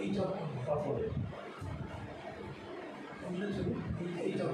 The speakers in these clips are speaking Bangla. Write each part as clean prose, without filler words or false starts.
এইটা পাথরে এইটা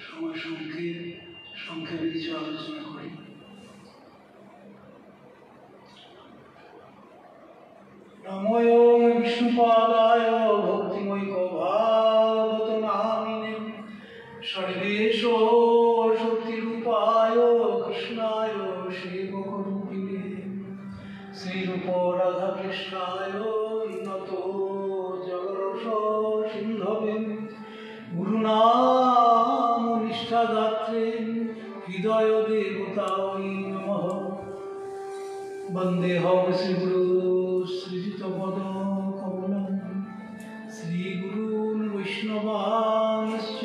সময় সংক্ষেপে কিছু আলোচনা করি। নমঃ বিষ্ণুপাদায় ভক্তিমৈক ভাগবত নামিনে সর্বেশ শক্তিরূপায় কৃষ্ণায় সেবকরূপিণে শ্রীরূপ রাধাকৃষ্ণায় নত জগরস সিন্ধবে গুরুনাম নিষ্ঠাদাত্রে হৃদয় দেবতায় নমঃ। বন্দেহং শ্রীগুরু শ্রীযুতপদ কমলম শ্রীগুরূন বৈষ্ণবাংশ্চ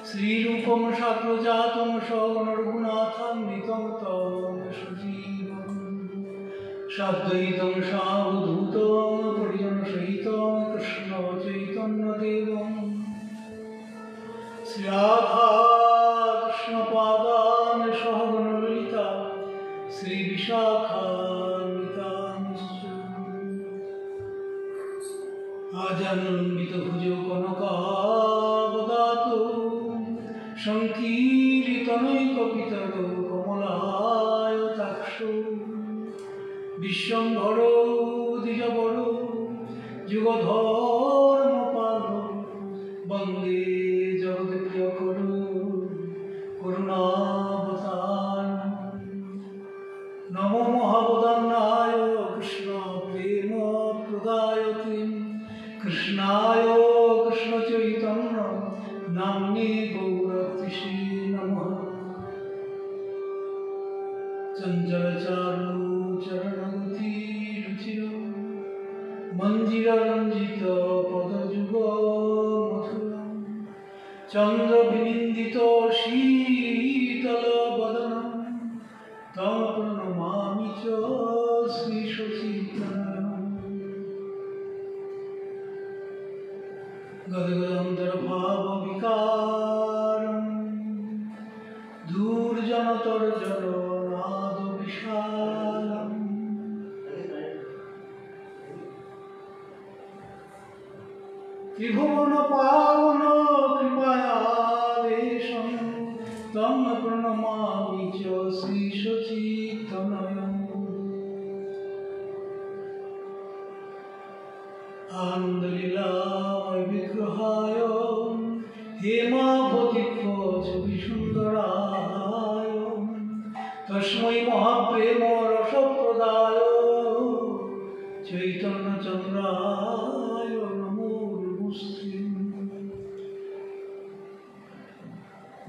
শ্রীরূপং সাগ্রজাতং সগণরঘুনাথান্বিতং তং সজীবং সাদ্বৈতং সাবধূতং পরিজনসহিতং কৃষ্ণ চৈতন্যদেবং শ্রী রাধা কৃষ্ণ পাদান সহগণললিতা শ্রী বিশাখান্বিতাংশ্চ আজানুলম্বিত ভুজ কনকাবদাত সংকীর্তনৈকপিতর কমলায়তাক্ষ বিশ্বম্ভর দ্বিজবর যুগধর্মপাল বন্দে জগৎপ্রিয়কর করুণাবতার। নমো মহাবদান্নায় কৃষ্ণ প্রেম প্রদায়তে কৃষ্ণায় কৃষ্ণ চৈতন্য নাম্নে গৌরতিষে নমঃ। চঞ্চল চারু চরণগতি রুচির মঞ্জির রঞ্জিত পদযুগ মথুর চন্দ্র বিনিন্দিত শীতল বদন তম প্রণমামি চ শ্রী সচিতনয়ন। গদগদন্তর ভাব বিকারম দূর্জনতর জলনাদ বিশালম ত্রিভুবন পাবন কৃপায়াদেশং তং প্রণমামি চ শ্রী সচিতনয়ন। আনন্দলীলাময় বিগ্রহায় হেমাবতীক্ষ ছবি সুন্দরায় তস্मै মহাপ্রেম রসপ্রদায় চৈতন্য চন্দ্রায় নমো নমস্তে।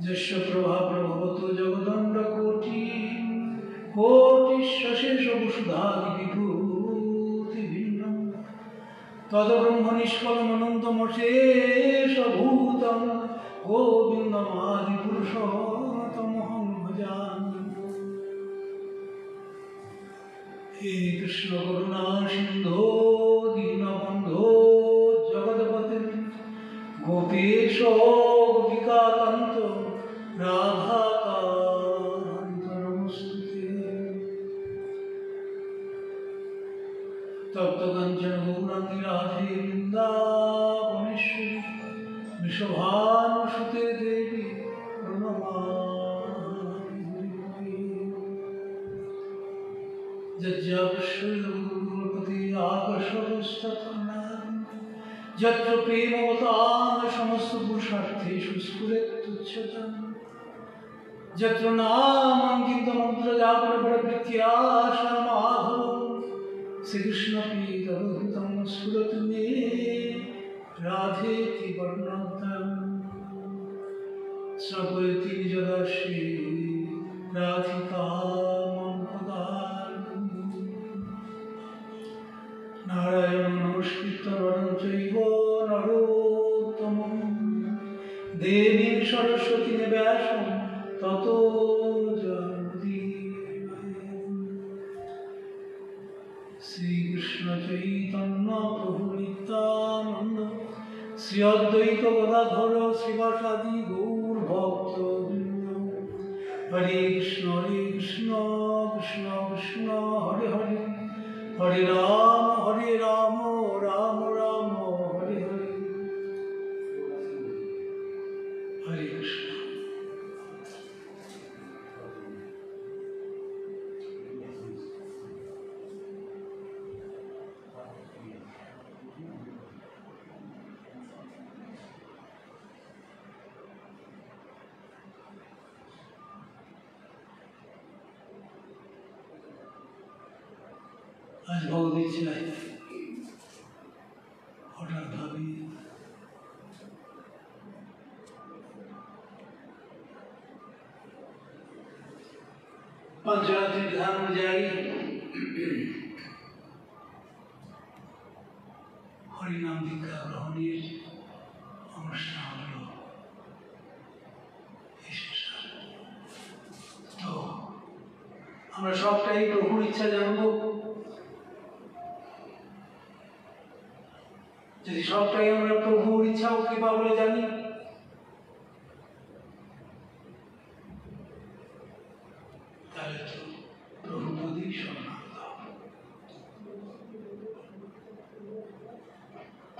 যস্য প্রভা প্রভবত জগদণ্ড কোটি কোটিশ্বশেষ বসুধাদি বিভূতি ভিন্ন তদ্ব্রহ্ম নিষ্কলম অনন্তমশেষভূতম গোবিন্দমাদি পুরুষোত্তমহং ভজামি। হে কৃষ্ণ করুণা সিন্ধো দীনবন্ধো জগৎপতে গোপেশ গোপিকাকান্ত রাধাকান্ত নমস্তুতে। তপ্ত কাঞ্চন গৌরাঙ্গী রাধে বৃন্দাবনেশ্বরী বৃষভানুসুতে দেবী প্রণমামি। যজ্ঞাপতি আকর্ষস্তৎনাম যত্র প্রেমবতাং সমস্ত পুরুষার্থেষু স্ফুরেত্তুচ্ছ্বতম যত্র নামাঙ্কিতমন্ত্রজাপরবৃত্ত্যা মাধবং শ্রীকৃষ্ণপীতদুহিतं স্ফুরতু শ্রবয়তি নিজদর্শে রাধিকা মঙ্কদার নারায়ণ নমস্কৃত নরং চৈব নরোত্তমঃ দেবীং সরস্বতী ব্যাসং ততো জয়ন্তীমহে। শ্রীকৃষ্ণ চৈতন্য প্রভু নিত্যানন্দ শ্রী অদ্বৈত গদাধর শ্রীবাসাদি গৌর ভক্তবৃন্দ। হরে কৃষ্ণ কৃষ্ণ কৃষ্ণ হরে হরে, হরে রাম রাম রাম হরে হরে। হরে কৃষ্ণ। আজ ভগবতী ছিলেন হঠাৎ ভাবি पंचरात्रि विधान अनुযায়ী হরিনাম দীক্ষা গ্রহণের অনুষ্ঠান হল। তো আমরা সবটাই প্রভুর ইচ্ছা জানবো। যদি সবটাই আমরা প্রভুর ইচ্ছা ও কৃপা বলে জানি, তাহলে তো প্রভুপদই শরণাগত।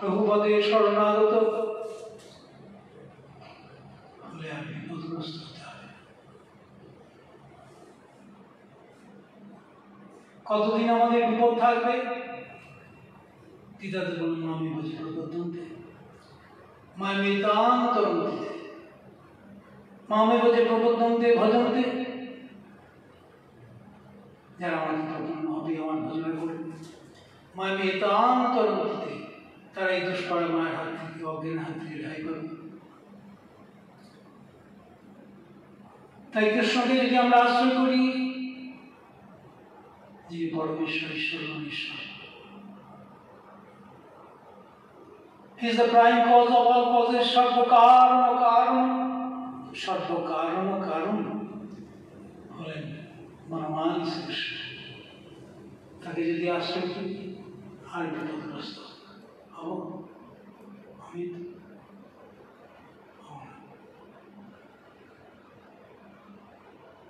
প্রভুপদে শরণাগত হলে আর বিপদগ্রস্ত হতে হবে। কতদিন আমাদের বিপদ থাকবে? গীতাতে বলুন, মামি ভজে প্রবদ্ধন্তে মামেতান্তরন্তে, মামে ভজে প্রবদ্ধন্তে ভজন্তে। যারা আমাকে প্রপন্ন হবে আমার ভজনা করে, মামেতান্তরন্তে, তারা এই দুষ্কর্ম মায়ের হাত থেকে, অজ্ঞান হাত থেকে রেহাই করবে। তাই কৃষ্ণকে যদি আমরা আশ্রয় করি, যিনি পরমেশ্বর, ঈশ্বর ঈশ্বর, He is the prime cause of all causes, সর্বকারণ কারণ, সর্বকারণ কারণ হলেন মহান শ্রীকৃষ্ণ। তাকে যদি আশ্রয় করি আর বিপদগ্রস্ত হব আমি।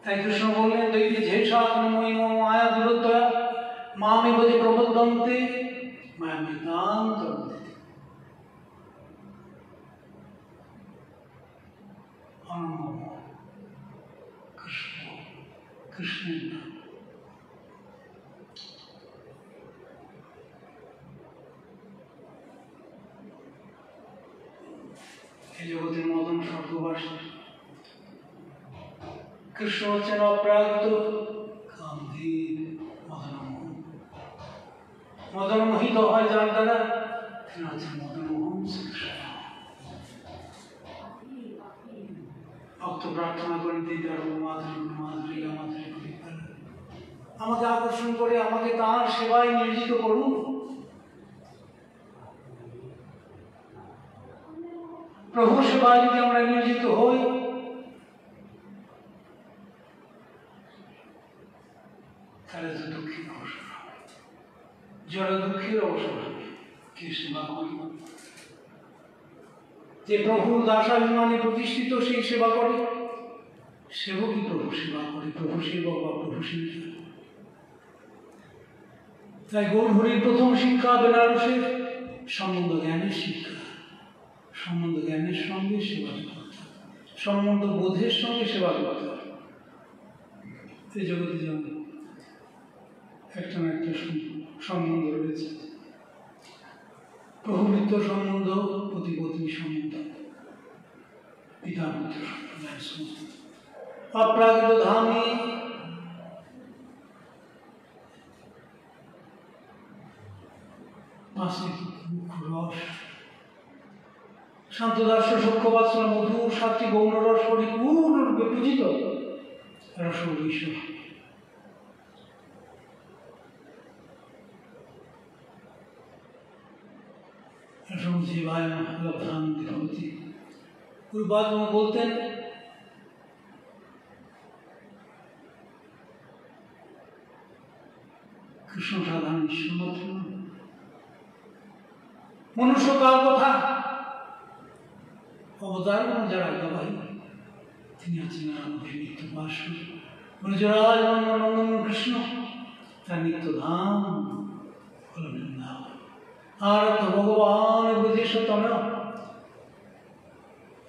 তাই কৃষ্ণ বললেন, দৈবী ঝেষা মায়া দূরত্বয়া মামে ভজে প্রবদ্ধন্তে মায়ামেতান্তরন্তে। কৃষ্ণ কৃষ্ণের নাম। এই জগতের মদন স্বর্গবাসী কৃষ্ণ হচ্ছেন অপ্রাকৃত কামদেব মদনমোহন। মদনমোহিত হয় যার দ্বারা, তিনি হচ্ছেন মদনমোহন শ্রীকৃষ্ণ। ভক্ত প্রার্থনা করেন, আমাকে আকর্ষণ করে আমাকে তাঁর সেবায় নিয়োজিত করুন। প্রভু সেবায় যদি আমরা নিয়োজিত হই, তাহলে তো দুঃখের অবসর হবে, জড় দুঃখের অবসর হবে। কে সেবা করি? যে প্রভুর দাসাভিমানে প্রতিষ্ঠিত, সেই সেবা করে। সেবকই প্রভু সেবা করে, প্রভু সেবক বা প্রভু শিক্ষা। তাই গৌরহরির প্রথম শিক্ষা বেনারসের সম্বন্ধ জ্ঞানের শিক্ষা। সম্বন্ধ জ্ঞানের সঙ্গে সেবা করতে হবে, সম্বন্ধ বোধের সঙ্গে সেবা করতে হবে। এই জগতে যেমন একটা না একটা সম্বন্ধ রয়েছে। প্রভুবৃত্ত সম্বন্ধ, পতি-পত্নী সম্বন্ধ, পিতা-পুত্র সম্বন্ধ, অপ্রাকৃত ধামে মুখ্য রস শান্তদাস্য সখ্যবাৎসল মধুর সাত্বিক গৌণরস পরিপূর্ণরূপে পূজিত রস বিশ্ব। গুরুপাদ বলতেন কৃষ্ণ সাধারণ ঈশ্বর মনুষ্য কার কথা অবতার যারা গবাই তিনি আছেন আমাদের নিত্য বাস ব্রজরাজ নন্দন কৃষ্ণ তার নিত্য ধাম হল বৃন্দাবন। আর তো ভগবান ব্রজেশতম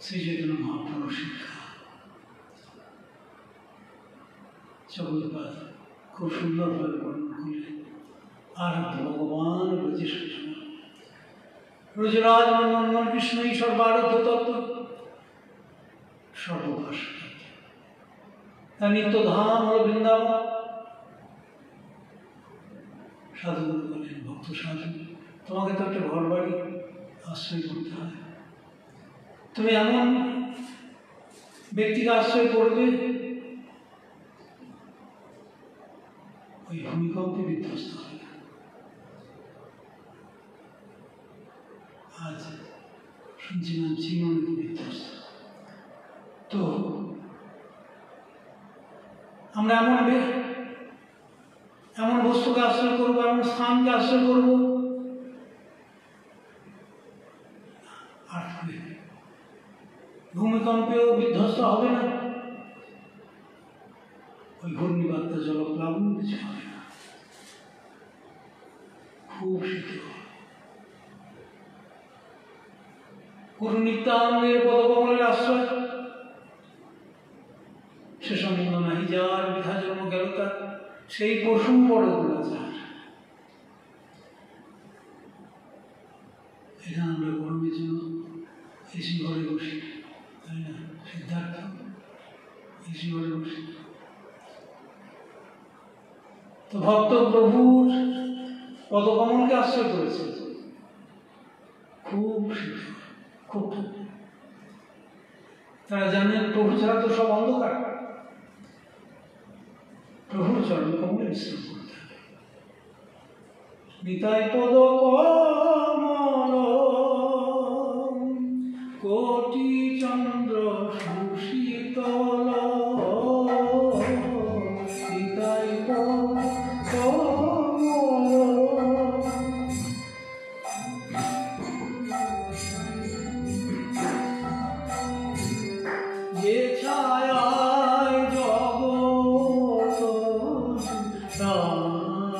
শ্রী চৈতন্য মহাপ্রভু শিক্ষা জগৎপাদ খুব সুন্দরভাবে বর্ণনা করলেন। আর তো ভগবান ব্রজেশতম ব্রজরাজ নন্দন কৃষ্ণ ঈশ্বর বারদ্ধ তত্ত্ব সর্বভাষ তার নিত্য ধাম হল বৃন্দাবন। সাধুগুরু বলেন ভক্ত সাধু তোমাকে তো একটা ঘর বাড়ি আশ্রয় করতে হয়, তুমি এমন ব্যক্তিকে আশ্রয় করবে ওই ভূমিকম্পে বিধ্বস্ত হবে। আজ শুনছিলাম চীন অনেক বিধ্বস্ত। তো আমরা এমন বস্তুকে আশ্রয় করবো, এমন স্থানকে আশ্রয় করবো ভূমিকম্পেও বিধ্বস্ত হবে না, ওই ঘূর্ণিবার্তা জলপ্লাবন কিছু হবে না, খুব শীতল। গুরু নিত্যানন্দের পদকমলের আশ্রয় সে সম্বন্ধ নাহি যার বৃথা জন্ম গেল তার, সেই পশু বড় দুরাচার। এখানে আমরা গরমের জন্য এসি ঘরে বসি, তাই না? সিদ্ধার্থ এসি ঘরে বসি। তো ভক্ত প্রভুর পদকমলকে আশ্রয় করেছে, খুব শীতল, খুব। তারা জানেন প্রভু ছাড়া তো সব অন্ধকার, প্রভুর চরণ কমলে বিশ্রাম করতে হবে। নিতাই পদ কমল কোটি চন্দ্র সুশীতল, নিতাই পদ কমল যে ছায়ায় জগৎ জগৎ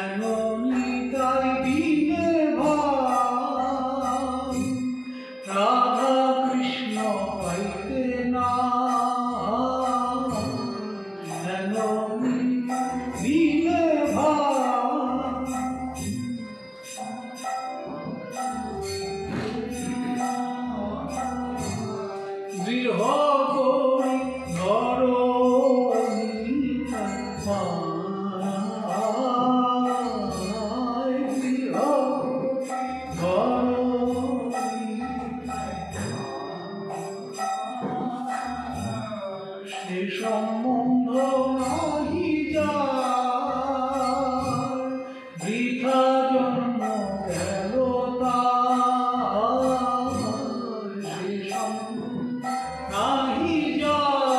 এমনিতাই দিনে ভাই রাধা কৃষ্ণ পাইতে না, দিনে ভাই গৃহ করি ধর সে সম্বন্ধ নাহি যার বৃথা জন্ম গেল তার, সে সম্বন্ধ নাহি যার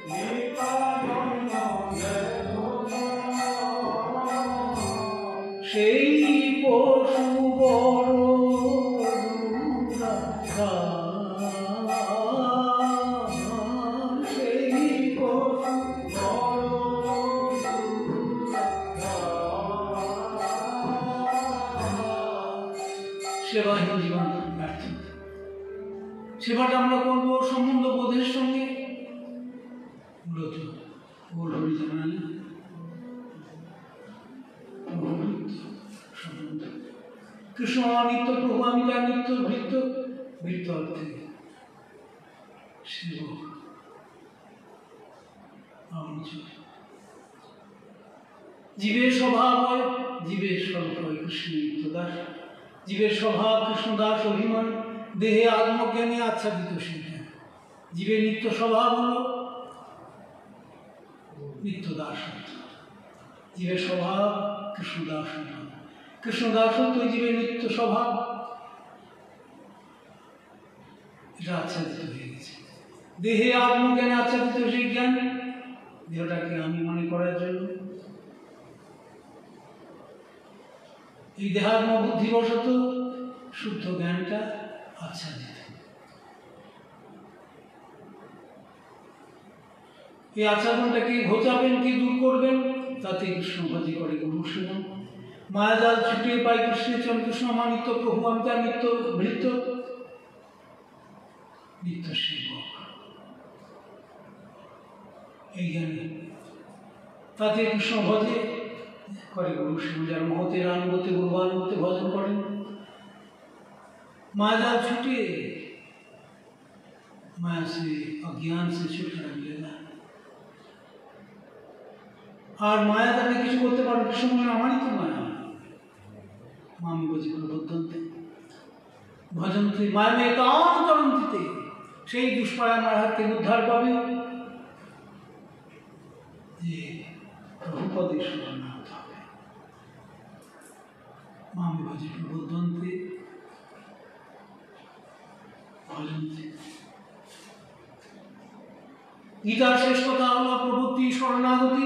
বৃথা জন্ম গেল সেই পশু বড় সেবাহীন জীবন ব্যর্থ। সেবাটা আমরা করবো সম্বন্ধ বোধের সঙ্গে, মূলত গোল হরি জানালে সম্বন্ধ। কৃষ্ণ আমার নিত্য, প্রভু আমি তার নিত্য ভৃত্য, ভৃত্য অর্থে সেবক জীবের স্বভাব হয়, জীবের স্বরূপ হয় কৃষ্ণ নিত্যদাস। জীবের স্বভাব কৃষ্ণদাস অভিমান, দেহে আত্মজ্ঞানে আচ্ছাদিত সেটা। জীবের নিত্য স্বভাব হল নিত্যদাসত্ব। জীবের স্বভাব কৃষ্ণদাসত্ব। কৃষ্ণদাসত্ব জীবের নিত্য স্বভাব, এটা আচ্ছাদিত হয়ে গেছে। দেহে আত্মজ্ঞানে আচ্ছাদিত সেই জ্ঞান, দেহটাকে আমি মনে করার জন্য এই দেহাত্ম বুদ্ধিবশত শুদ্ধ জ্ঞানটা আচ্ছাদিত। এই আচ্ছাদনটাকে ঘোচাবেন, কি দূর করবেন, তাতে কৃষ্ণভজি করে গুরু সেবন। মায়াজাল ছুটিয়ে পাই কৃষ্ণের চরণ, কৃষ্ণ আমার নিত্য প্রভু, আমি তার নিত্য ভৃত্য, নিত্য সেবক। এই জ্ঞানে তাতে কৃষ্ণ ভজে করে গুরু সেবন। যার মহতের আনুগত্যে গুরুবানুগত্যে ভজন করেন, माया छूटे, माया से अज्ञान से छुटकारा मिलेगा। और माया তাকে কিছু করতে পারবে না, সময় আমারই তো মায়া। মামি বজি প্রবর্তন্তে ভজন্তে মায়া একান্তরন্তিতে, সেই দুষ্পায়া আমার হাত থেকে উদ্ধার পাবে যে প্রভুপদে শরণাগত হবে। মামি বজি প্রবর্তন্তে ভজন্তে। গীতার শেষ কথা হলো প্রবৃত্তি শরণাগতি।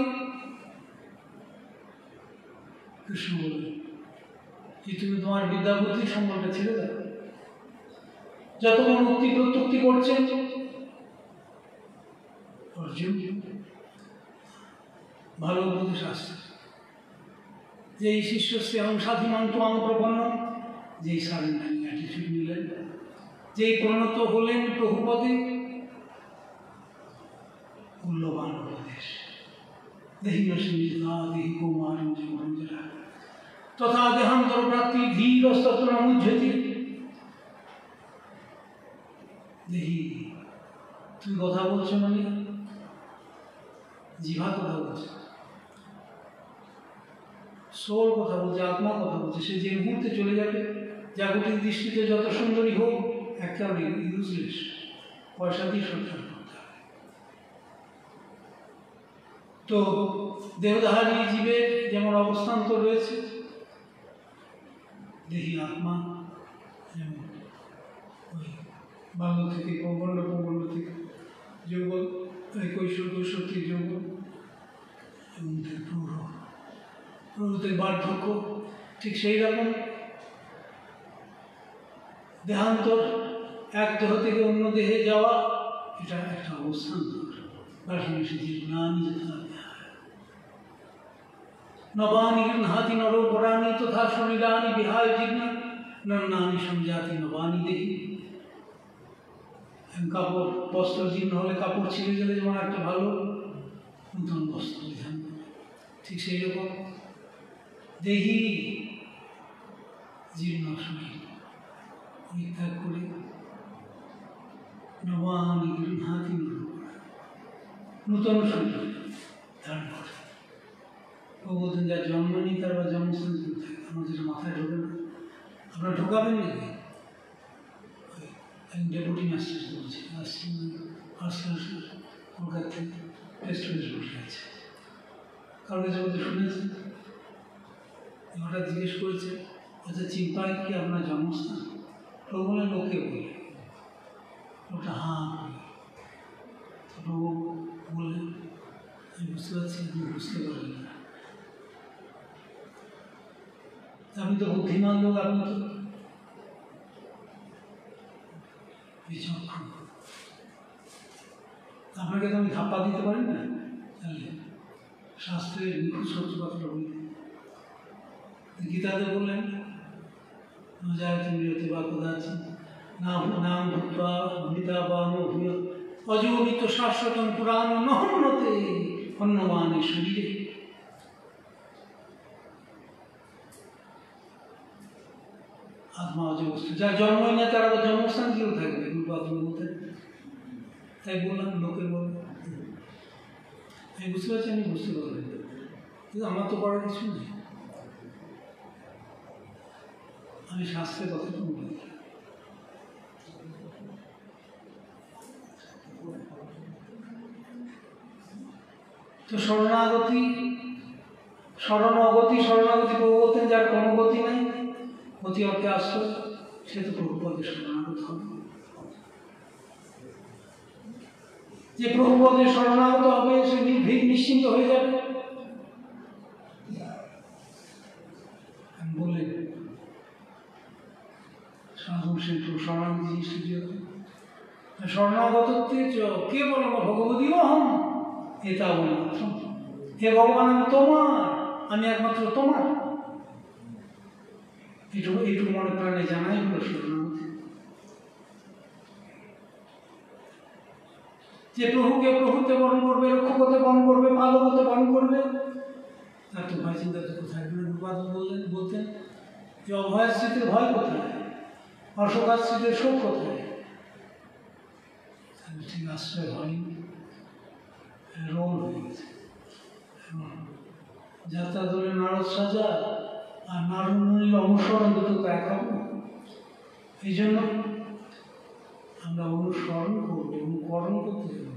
কৃষ্ণ বলবে যে তুমি তোমার বিদ্যা বুদ্ধি সম্বন্ধে ছেড়ে দাও, যতক্ষণ মুক্তি প্রত্যুক্তি করছেন অর্জুন ভালো উপদেশ আসছে যে এই শিষ্যস্তে এবং সাধিমান তো প্রপন্ন, যেই সারেন্ডারিং অ্যাটিটিউড নিলেন, যেই পরিণত হলেন প্রভুপদে, মূল্যবান উপদেশ। দেহি নসিতা দেহি কুমার জীবনজরা তথা দেহান্তর প্রাপ্তি ধীরস্তত্র মুহ্যতি। দেহি তুমি কথা বলছো মানে জিভা কথা বলছে, সোল কথা বলছে, আত্মা কথা বলছে। সে যে মুহূর্তে চলে যাবে, জাগতিক দৃষ্টিতে যত সুন্দরী হোক একেবারে ইউজলেস, পয়সা দিয়ে সঞ্চার করতে হবে। তো দেহধারী জীবের যেমন অবস্থান তো রয়েছে, দেহি আত্মা যেমন ওই বাল্য থেকে পৌগণ্ড, পৌগণ্ড থেকে যৌবন, কৈশোর, কৈশোর থেকে যৌবন, এবং প্রৌঢ় থেকে বার্ধক্য, ঠিক সেই রকম দেহান্তর, এক দেহ থেকে অন্য দেহে যাওয়া, এটা একটা অবস্থান। নবানি গৃহাতি নরোপরাণি তথা শরীরানি বিহায় জীর্ণা নন্নানি সংজাতি নবানি দেহি। কাপড় বস্ত্র জীর্ণ হলে, কাপড় ছিঁড়ে গেলে যেমন একটা ভালো নতুন বস্ত্র পরিধান করে, ঠিক সেই রকম দেহি জীর্ণ শরীর পরিত্যাগ করে নবানি গৃহাতি নূতন শরীর ধারণ করে। ও বলতেন যার জন্ম নেই তার বা জন্মস্থান থাকে, আমার যেটা মাথায় ঢোকে না, আপনারা ঢোকাবেন নাকি? ডেপুটি মাস্টার বলছে, ফার্স্ট ক্লাস কলকাতা থেকে টেস্ট ফেস্ট বসে আছে, কারোর কাছে বলতে শুনেছেন, হঠাৎ জিজ্ঞেস করেছে, আচ্ছা চিম্পায় কি আপনার জন্মস্থান? প্রভু বলে লোকে বলে, ওটা হাঁ প্রভু বলে, আমি বুঝতে পারছি আপনি বুঝতে পারলেন না। আপনি তো বুদ্ধিমান লোক, আপনি তো বিচক্ষণ, আপনাকে তো আমি ধাপ্পা দিতে পারি না। তাহলে শাস্ত্রের নিখুঁত সত্য কথাটা বলি, গীতাতে বললেন নজায়তে মৃত্যু বা কদাচিৎ নাম ভূত্বা ভূমিতা বা ভূয় অজীবিত শাশ্বতম পুরাণ নহন্যতে অন্যমানে শরীরে। আত্মা অজয় বস্তু, যার জন্মই না তার আবার জন্মস্থান কেউ থাকবে? গুরুপাদ বলতেন তাই বললাম লোকের বলবো, আমি বুঝতে পারছি, আমি বুঝতে পারবেন, কিন্তু আমার তো করার কিছু নেই। আমি শাস্ত্রের কথা তো বলি। তো শরণাগতি প্রভু বলতেন যার কোনো গতি নাই, গতি অর্থে আশ্রয়, সে তো প্রভুপদে শরণাগত হবে। যে প্রভুপদে শরণাগত হবে সে নির্ভীক নিশ্চিন্ত হয়ে যাবে। বললেন সাধু শিল্প শরণাগতি শরণাগতত্বে কে বলে ভগবতী অহম এটা বলে মাত্র, হে ভগবান আমি তোমার, আমি একমাত্র তোমার। এইটুকু মনে প্রাণে জানাই হলো শরণাগতি। যে প্রভুকে প্রভুতে বরণ করবে, রক্ষকতে বরণ করবে, পালকতে বরণ করবে, তার তো ভয় চিন্তা তো কোথায়? বলতেন যে অভয়াশ্রিতের ভয় কোথায়, অশোকাশ্রিতের শোক কোথায়? ঠিক আশ্রয় হয়নি, রোল হয়ে গেছে। যাত্রা ধরে নারদ সাজা আর নারুণীর অনুসরণ দুটো তো এক হবে। এই জন্য আমরা অনুসরণ করবো, অনুকরণ করতে যাব।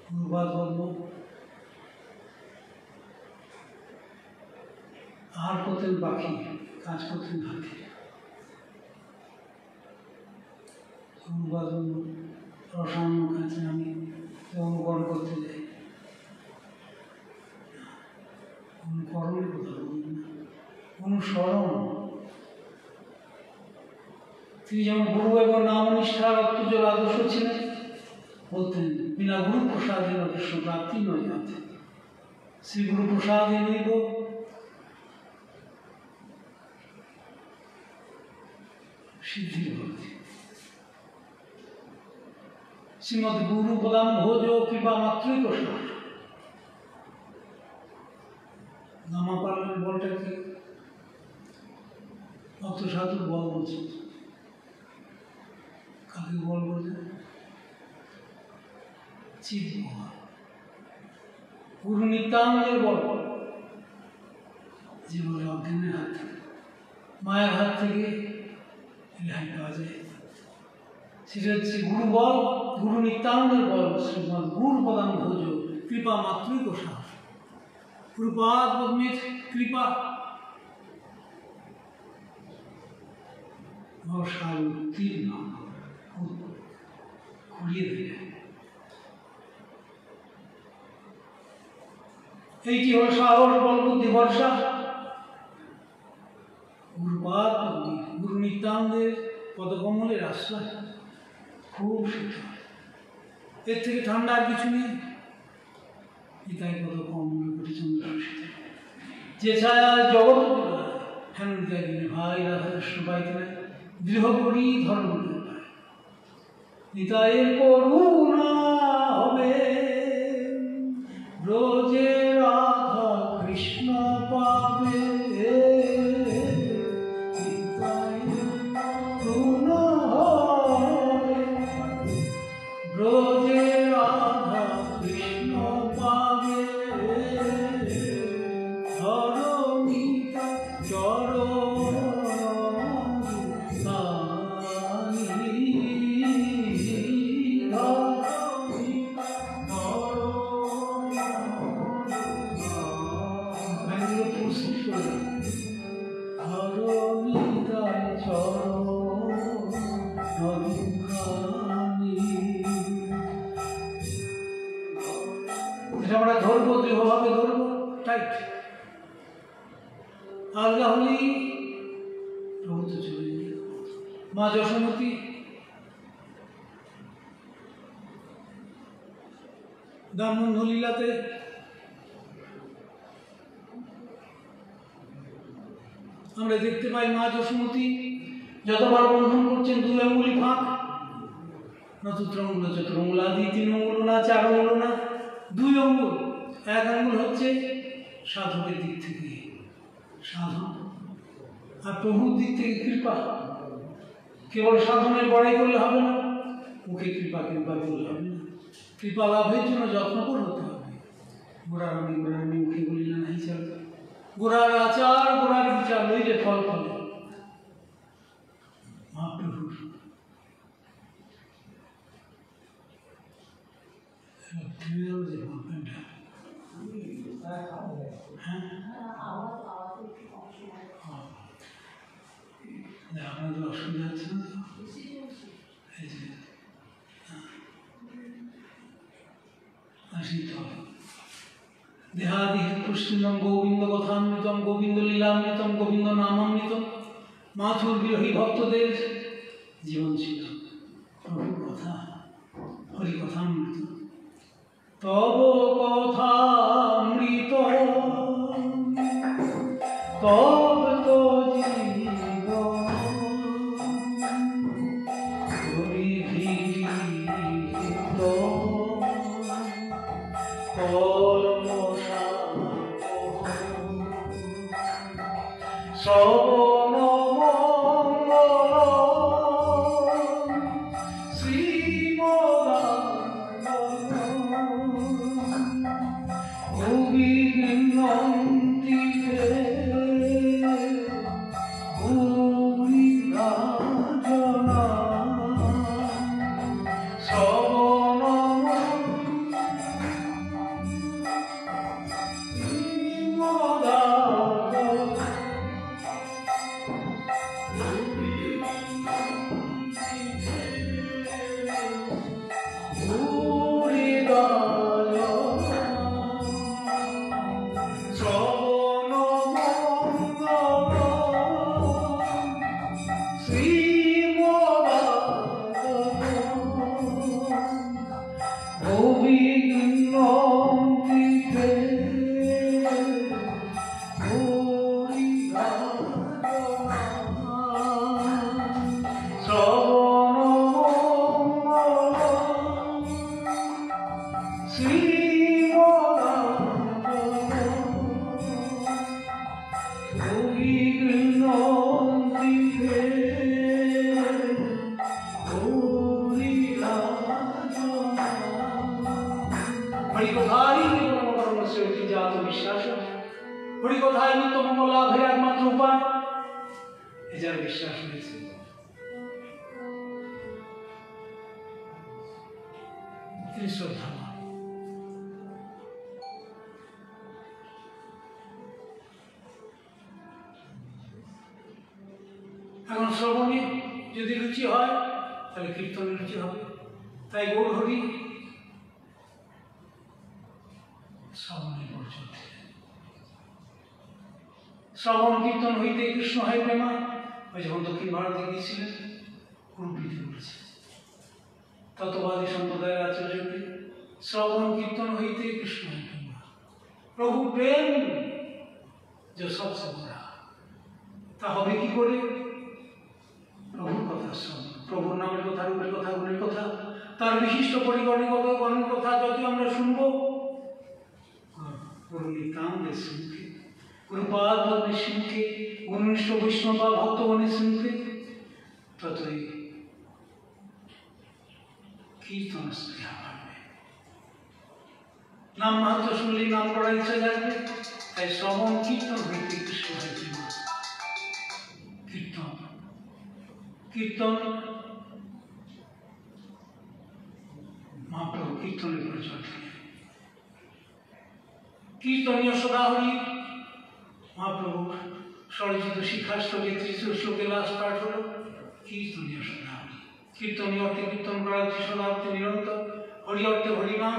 অনুবাদ বলবো, আহার করতেন পাখি, কাজ করতেন হাতি। অনুবাদ বলবো, রসায়ন খাচ্ছেন, আমি অনুকরণ করতে যাই। অনুকরণের কথা বলবেন না, অনুসরণ। তিনি যেমন গুরু এবং নামনিষ্ঠার অত্যুজ্জ্বল আদর্শ ছিলেন, বলতেন বিনা গুরু প্রসাদের আদর্শ প্রাপ্তি নয় যাতে, শ্রী গুরু প্রসাদে নইব সিদ্ধি ভক্তি। শ্রীমদ গুরু পদাম ভোজ কৃপা মাত্রই প্রসাদ। নামা পালনের বলটা কি? ভক্ত সাধুর বল বলছে। কাকে বল বলছে? চিৎ ভগবান গুরু নিত্যানন্দের বল, যে বলে অজ্ঞানের হাত থেকে, মায়ের হাত থেকে রেহাই পাওয়া যায়। সেটা হচ্ছে গুরু বল, গুরু নিত্যানন্দের বল। শ্রীমদ গুরু পদাম ভোজ কৃপা মাত্রই প্রসাদ। গুরুপাদ পদ্মের কৃপা, উত্তীর্ণ ঘুরিয়ে দেয়। এইটি হল সাহস, বল, বুদ্ধি, ভরসা। গুরুপাদ পদ্মে, গুরু নিত্যানন্দের পদকমলের আশ্রয় খুব শীতল, এর থেকে ঠান্ডা আর কিছু নেই। পিতাই পদকমল কোটি চন্দ্র শীতল, যে ছায়া জগৎ হেন ভাই রাধা কৃষ্ণ পাইতে নাই, দৃঢ় করি ধর্ম নিতাইয়ের করুণা হবে, ব্রজে রাধা কৃষ্ণ পাবে। ব্রজে রাধা কৃষ্ণ পাবে, ধরণীতা চরণ আমরা ধরবো, দৃঢ়ভাবে ধরবো, টাইট। আলগা হলেই প্রভু তো চলে যাবে। মা যশোমতী ব্রাহ্মণ লীলাতে আমরা দেখতে পাই মা যশোমতী যতবার বন্ধন করছেন, 2 আঙ্গুলি ফাঁক, না চতুরঙ্গুল চতুরঙ্গুল আদি 3 আঙ্গুল না 4 আঙ্গুল না 2 আঙ্গুল। 1 আঙ্গুল হচ্ছে সাধকের দিক থেকে সাধন, আর প্রভুর দিক থেকে কৃপা। কেবল সাধনের বড়াই করলে হবে না, মুখে কৃপা কৃপা করলে হবে না। কৃপা লাভের জন্য যত্নপর হতে হবে। গোড়ার আমি মুখে বলি না নাই চলবে। গোড়ার আচার গোড়ার বিচার লইলে ফল ফলে। মহাপ্রভুর যে বলবেনটা আপনাদের অসুবিধা হচ্ছে না তো? এই যে দেহাদি পুষ্টিন্দম গোবিন্দ কথামৃতম গোবিন্দ লীলামৃতম গোবিন্দ নামামৃতম। মাথুর বিরোহী ভক্তদের জীবন ছিল প্রভুর কথা, হরি কথামৃত। তব কথামৃত তব তো জীবন হরি ভিত শ্রবণ মঙ্গল হরিকথায় নিত্য মঙ্গল লাভের একমাত্র উপায়, এ যার বিশ্বাস হয়েছে। এখন শ্রবণে যদি রুচি হয় তাহলে কীর্তনে রুচি হবে। তাই গৌর হরি শ্রবণে পর্যন্ত শ্রবণ কীর্তন হইতে কৃষ্ণ হয় প্রেমা। ওই যখন দক্ষিণ ভারতে গিয়েছিলেন কুরুপিতে বলেছে তত্ত্ববাদী সম্প্রদায়ের আচার্যকে, শ্রবণ কীর্তন হইতে কৃষ্ণ হয় প্রেমা। প্রভু প্রেম যে সবসে বড়া, তা হবে কি করে? প্রভুর কথা শ্রবণ, প্রভুর নামের কথা, রূপের কথা, গুণের কথা, তার বিশিষ্ট পরিগণের কথা, গণের কথা যত আমরা শুনবো গুরু নিত্যানন্দের মুখে, গুরুপাদ ভগবানের মুখে, গুণনিষ্ঠ বৈষ্ণব বা ভক্তগণের মুখে, ততই কীর্তন স্পৃহা বাড়বে। নাম মাহাত্ম শুনলেই নাম করার ইচ্ছা জাগবে। তাই শ্রবণ কীর্তন হইতে কৃষ্ণ হয় প্রেমা। কীর্তন কীর্তন মহাপ্রভু কীর্তনের পরিচয় দিলেন। কীর্তনীয় সদাহরি মহাপ্রভু স্বরচিত শিক্ষাশ্লোকে ৩০ শ্লোকে লাস্ট পাঠ হল কীর্তনীয় সদাহরি। কীর্তনীয় অর্থে কীর্তন করা হচ্ছে, সদা অর্থে নিরন্তর, হরি অর্থে হরিনাম।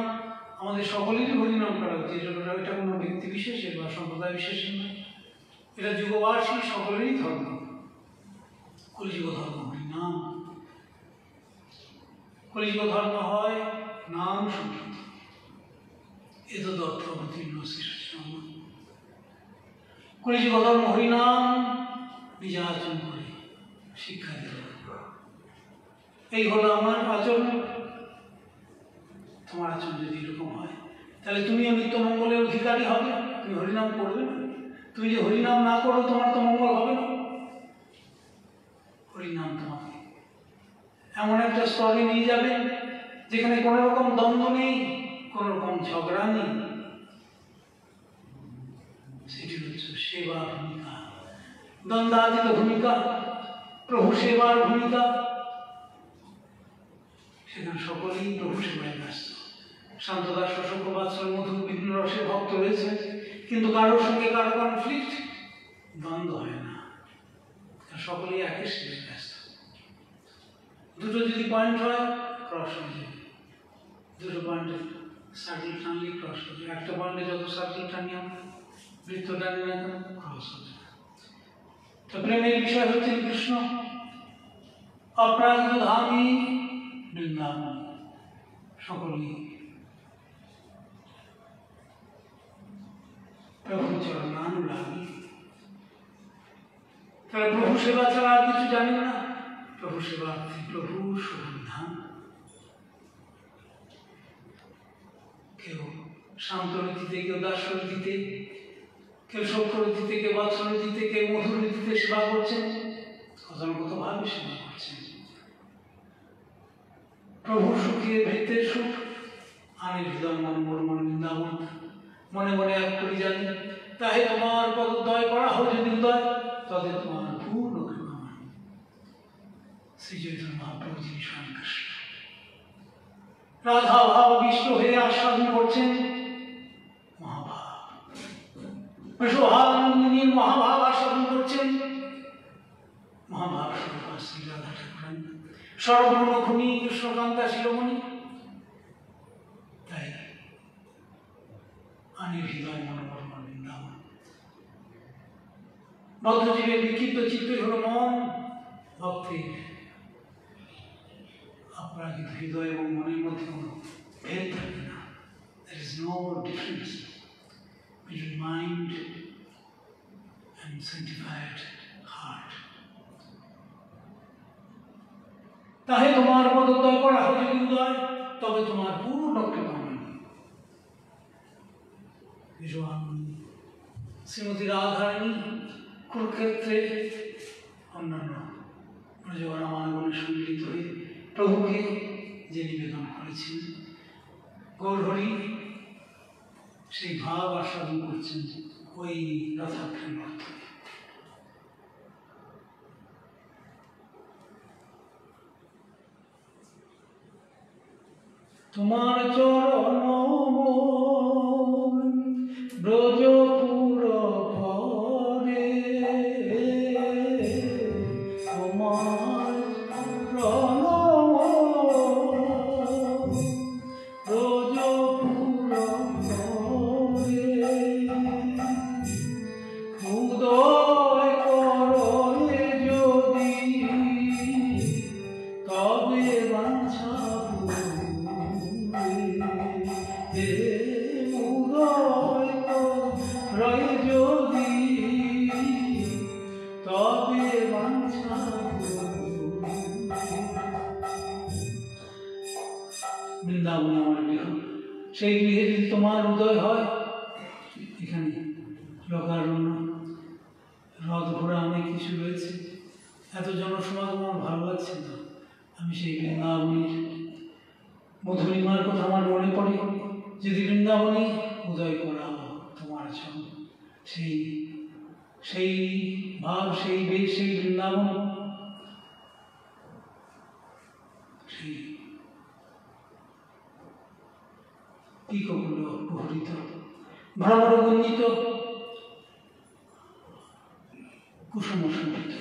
আমাদের সকলেরই হরিনাম করা হচ্ছে। এটা কোনো ব্যক্তি বিশেষের বা সম্প্রদায় বিশেষের নয়, এটা যুগবাসী সকলেরই ধর্ম। কলিযুগ ধর্ম হরিনাম। কলিযুগ ধর্ম হয় নাম সংযুক্ত। এ তো দত্ত অবতীর্ণ শ্রীকৃষ্ণ। কলিযুগ ধর্ম হরিনাম নিজে আচরণ করে শিক্ষা দিল। এই হলো আমার আচরণ। তোমার আচরণ যদি এরকম হয় তাহলে তুমিও নিত্য মঙ্গলের অধিকারী হবে। তুমি হরিনাম করবে না। তুমি যে হরিনাম না করো তোমার তো মঙ্গল হবে না। হরিনাম তোমাকে এমন একটা স্তরে নিয়ে যাবেন যেখানে কোনো রকম দ্বন্দ্ব নেই, কোনো রকম ঝগড়া নেই। সেটি হচ্ছে সেবা ভূমিকা, দ্বন্দ্বাতীত ভূমিকা, প্রভু সেবার ভূমিকা। সেখানে সকলেই প্রভু সেবায় ব্যস্ত। শান্তদাস, শোষক, বাৎসল, মধু বিভিন্ন রসের ভক্ত রয়েছে, কিন্তু কারোর সঙ্গে কারো কনফ্লিক্ট, দ্বন্দ্ব হয় না, সকলেই একে সেবায় ব্যস্ত। দুটো যদি পয়েন্ট হয় ক্রস হয়ে যাবে, দুটো পয়েন্টে সার্কেল টানলে ক্রস হয়ে যাবে। একটা পয়েন্টে যত সার্কেল টানি আমরা, বৃত্ত টানি না কেন, ক্রস হয়ে যাবে। তো প্রেমের বিষয় হচ্ছে কৃষ্ণ, অপরাজিত ধামই বৃন্দাবন, সকলেই প্রভু চরণানুরাগী। তারা প্রভু সেবা ছাড়া আর কিছু জানেন না। প্রভু সেবার্থী, প্রভু সুবিধান। কেউ শান্ত রীতিতে, কেউ দাস্য রীতিতে, কেউ সক্ষ রীতিতে, কেউ বাৎসল রীতিতে, কেউ মধুর রীতিতে সেবা করছেন, অজনগতভাবে সেবা করছেন। প্রভু সুখে ভৃতে সুখ, আনে হৃদয় মন মোর মন বৃন্দাবন। মনে মনে এক করি জানি, তাহে তোমার পদোদয় করা হোক যদি উদয়, তবে তোমার পূর্ণ কৃপামান। শ্রী চৈতন্য মহাপ্রভু যিনি স্বয়ং কৃষ্ণ, রাধা ভাব বিষ্ট হয়ে আস্বাদন করছেন মহাভাব, বিশ্বভাবানন্দিনী মহাভাব আস্বাদন করছেন। মহাভাব স্বরূপ শ্রী রাধা ঠাকুরান, সর্বগুণ খুনি কৃষ্ণকান্তা শিরোমণি। তাই আনির হৃদয় মনোবর মন বৃন্দাবন। বদ্ধজীবের বিক্ষিপ্ত চিত্তই হল মন, ভক্তের অপরাজিত হৃদয় এবং মনের মধ্যে কোনো ভেদ থাকে না। There is no difference between mind and sanctified heart. তাহে তোমার পদোদয় করা হোক যদি উদয়, তবে তোমার পূর্ণ কৃপামান। শ্রীমতী রাধারানী কুরুক্ষেত্রে অন্যান্য ব্রজবরামানগণের সম্মিলিত হয়ে প্রভুকে যে নিবেদন করেছেন, গৌরহরি সেই ভাব আস্বাদন করছেন ওই রথাখ্যান অর্থে। তোমার চরণ ব্রজপুর পরে, তোমার প্রণব ব্রজপুর পরে, উদয় করে যদি তবে বাঞ্ছা উদয় রয় যদি তবে বাঞ্ছা। বৃন্দাবন আমার গৃহ, সেই গৃহে যদি তোমার উদয় হয়, এখানে লোকারণ্য, হ্রদ ঘোরা অনেক কিছু রয়েছে, এত জনসমাগম আমার ভালো লাগছে না। আমি সেই বৃন্দাবনের মধুরিমার কথা আমার মনে পড়ে, যদি বৃন্দাবনে উদয় করা তোমার জন্য, সেই সেই ভাব, সেই বেশ, সেই বৃন্দাবন, সেই পিকগুলো প্রহরিত ভ্রমরগুঞ্জিত কুসুম সঙ্গীত,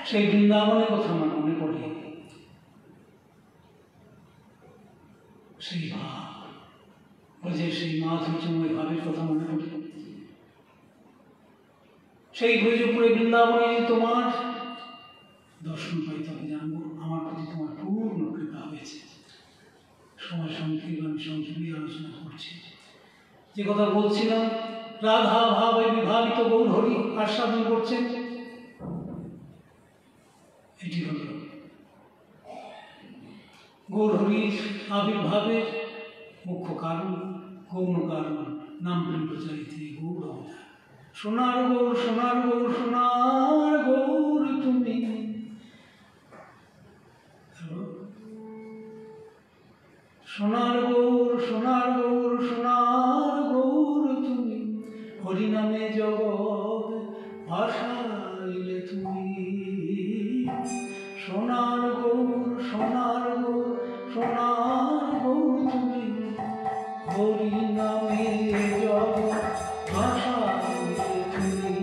সেই বৃন্দাবনের কথা আমার মনে পড়ে। সেই ভাব, ব্রজের সেই মাধুর্যময় ভাবের কথা মনে পড়ে। সেই ব্রজপুরে বৃন্দাবনে তোমার দর্শন পাই, তবে জানবো আমার প্রতি তোমার পূর্ণ কৃপা হয়েছে। সময় সংক্ষেপ আমি সংক্ষেপে আলোচনা করছি। যে কথা বলছিলাম, রাধা ভাবে বিভাবিত গৌরহরি আস্বাদন করছেন, এটি হল গৌরহরির আবির্ভাবের মুখ্য কারণ, গৌণ কারণ, নাম প্রেম প্রচারিত গৌর অবতার। সোনার গৌর, সোনার গৌর, সোনার গৌর তুমি। সোনার গৌর সোনার গৌর সোনার গৌর তুমি, হরিনামে জগৎ ভাসাইলে তুমি। সোনার গৌর সোনার গৌর সোনার গৌর তুমি, হরিনামে জগৎ ভাসাইলে তুমি।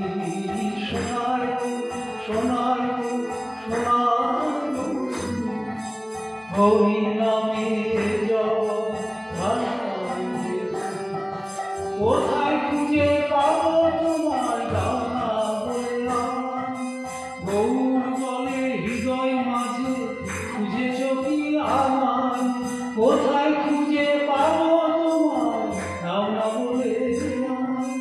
সোনার গৌর সোনার গৌর সোনার গৌর তুমি, হরিনামে জগৎ ভাসাইলে তুমি। কোথায় খুঁজে পাবো তোমায় দাও না বললাম, গৌর বলে হৃদয় মাঝে খুঁজেছ কি আমায়। কোথায় খুঁজে পাবো তোমায় দাও না বলে আমায়,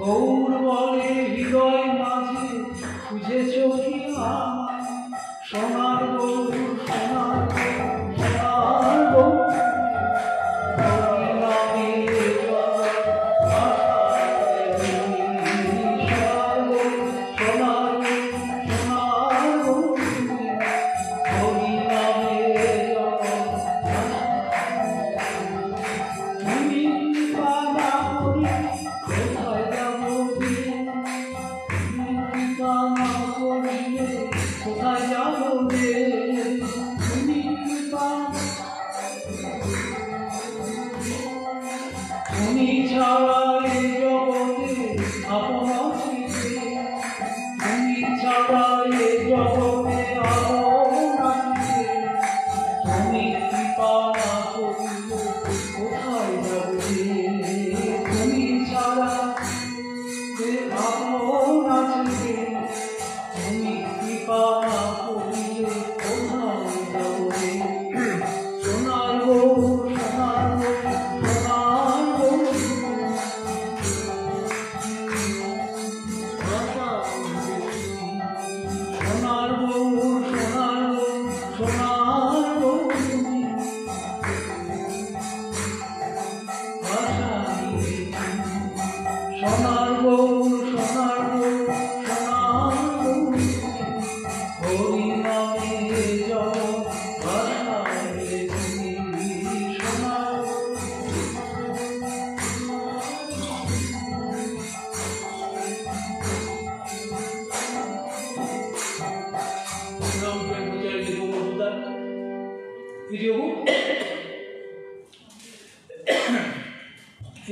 গৌর বলে হৃদয় মাঝে খুঁজেছ কি আমায়। সোনার গৌর সোনার গৌর সোনার গৌর হরিনামে জগৎ ভাসাইলে তুমি। সোনার গৌর সোনার গৌর সোনার গৌর তুমি, হরিনামে জগৎ ভাসাইলে তুমি। কৃপা না করি কোথায় যাব গে, তুমি কৃপা না করিলে কোথায় যাব গে। তুমি কৃপা তুমি ছাড়া এই জগতে আপন আছে কে, তুমি ছাড়া এই জগতে আপন আছে কে। তুমি কৃপা না করিলে কোথায় যাব গে। তুমি ছাড়া যে আপন আছে কে, তুমি কৃপা না করিলে কোথায় যাব গে। সোনার গৌর সোনার গৌর সোনার গৌর সোনার গৌর সোনার গৌর সোনার গৌর তুমি, ভাসাইলে তুমি। সোনার গৌর সোনার গৌর সোনার গৌর তুমি, হরিনামে জগৎ ভাসাইলে তুমি। সোনার